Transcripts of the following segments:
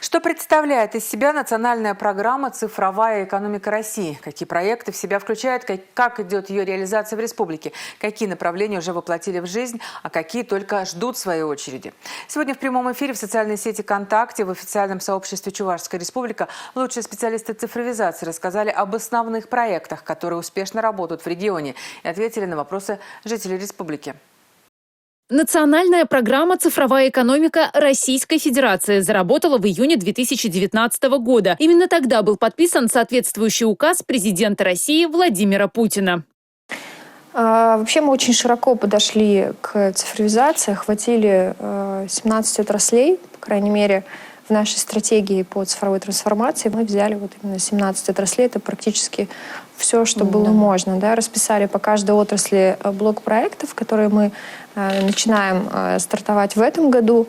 Что представляет из себя национальная программа «Цифровая экономика России»? Какие проекты в себя включает, как идет ее реализация в республике? Какие направления уже воплотили в жизнь, а какие только ждут своей очереди? Сегодня в прямом эфире в социальной сети ВКонтакте в официальном сообществе «Чувашская республика» лучшие специалисты цифровизации рассказали об основных проектах, которые успешно работают в регионе, и ответили на вопросы жителей республики. Национальная программа «Цифровая экономика Российской Федерации» заработала в июне 2019 года. Именно тогда был подписан соответствующий указ президента России Владимира Путина. Вообще мы очень широко подошли к цифровизации, охватили 17 отраслей, по крайней мере, в нашей стратегии по цифровой трансформации мы взяли вот именно 17 отраслей, это практически все, что было можно. Да? Расписали по каждой отрасли блок проектов, которые мы начинаем стартовать в этом году.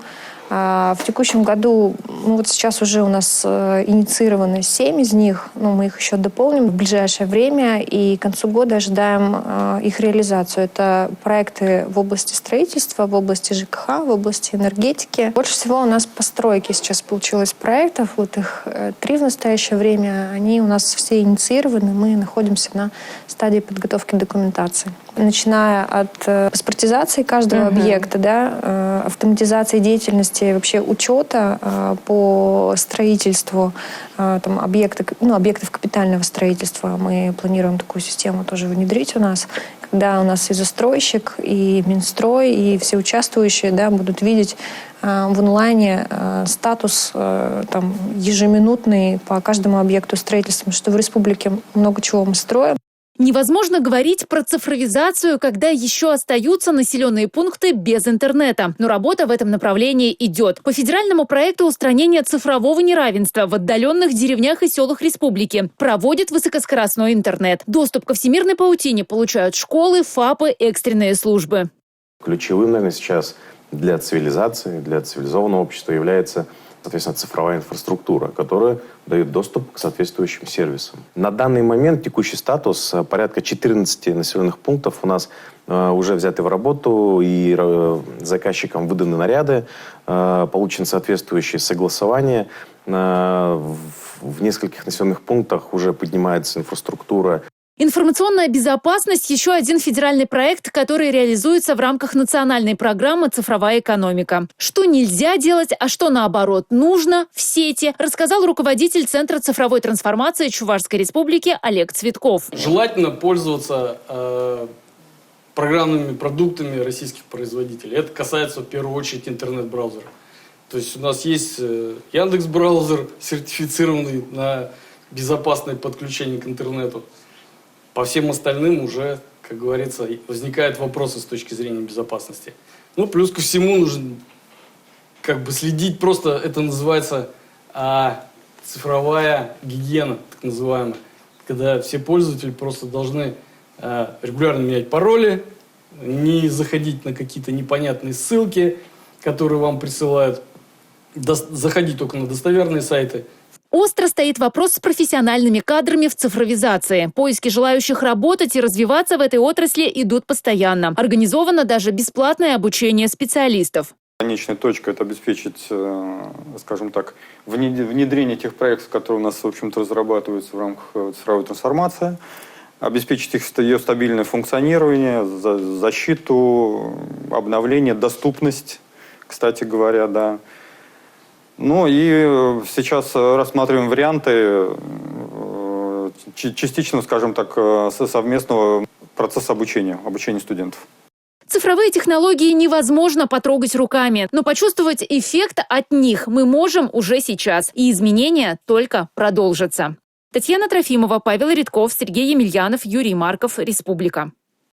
В текущем году, вот сейчас уже у нас инициированы 7 из них, но мы их еще дополним в ближайшее время, и к концу года ожидаем их реализацию. Это проекты в области строительства, в области ЖКХ, в области энергетики. Больше всего у нас постройки сейчас получилось проектов, вот их 3 в настоящее время, они у нас все инициированы, мы находимся на стадии подготовки документации. Начиная от паспортизации каждого объекта, да, автоматизации деятельности, вообще учета по строительству объектов капитального строительства. Мы планируем такую систему тоже внедрить у нас, когда у нас и застройщик, и Минстрой, и все участвующие, да, будут видеть в онлайне статус ежеминутный по каждому объекту строительства, потому что в республике много чего мы строим. Невозможно говорить про цифровизацию, когда еще остаются населенные пункты без интернета. Но работа в этом направлении идет. По федеральному проекту устранения цифрового неравенства в отдаленных деревнях и селах республики проводит высокоскоростной интернет. Доступ ко всемирной паутине получают школы, ФАПы, экстренные службы. Ключевым, наверное, сейчас для цивилизации, для цивилизованного общества является, соответственно, цифровая инфраструктура, которая дает доступ к соответствующим сервисам. На данный момент текущий статус порядка 14 населенных пунктов у нас уже взяты в работу, и заказчикам выданы наряды, получены соответствующие согласования. В нескольких населенных пунктах уже поднимается инфраструктура. Информационная безопасность – еще один федеральный проект, который реализуется в рамках национальной программы «Цифровая экономика». Что нельзя делать, а что, наоборот, нужно в сети, рассказал руководитель Центра цифровой трансформации Чувашской республики Олег Цветков. Желательно пользоваться программными продуктами российских производителей. Это касается в первую очередь интернет-браузера. То есть у нас есть Яндекс.Браузер, сертифицированный на безопасное подключение к интернету. По всем остальным уже, как говорится, возникают вопросы с точки зрения безопасности. Ну, плюс ко всему нужно следить, просто это называется цифровая гигиена, так называемая. Когда все пользователи просто должны регулярно менять пароли, не заходить на какие-то непонятные ссылки, которые вам присылают, заходить только на достоверные сайты. Остро стоит вопрос с профессиональными кадрами в цифровизации. Поиски желающих работать и развиваться в этой отрасли идут постоянно. Организовано даже бесплатное обучение специалистов. Конечная точка – это обеспечить, скажем так, внедрение тех проектов, которые у нас, в общем-то, разрабатываются в рамках цифровой трансформации, обеспечить ее стабильное функционирование, защиту, обновление, доступность, кстати говоря, да. Ну и сейчас рассматриваем варианты частичного, скажем так, совместного процесса обучения студентов. Цифровые технологии невозможно потрогать руками, но почувствовать эффект от них мы можем уже сейчас, и изменения только продолжатся. Татьяна Трофимова, Павел Редков, Сергей Емельянов, Юрий Марков, Республика.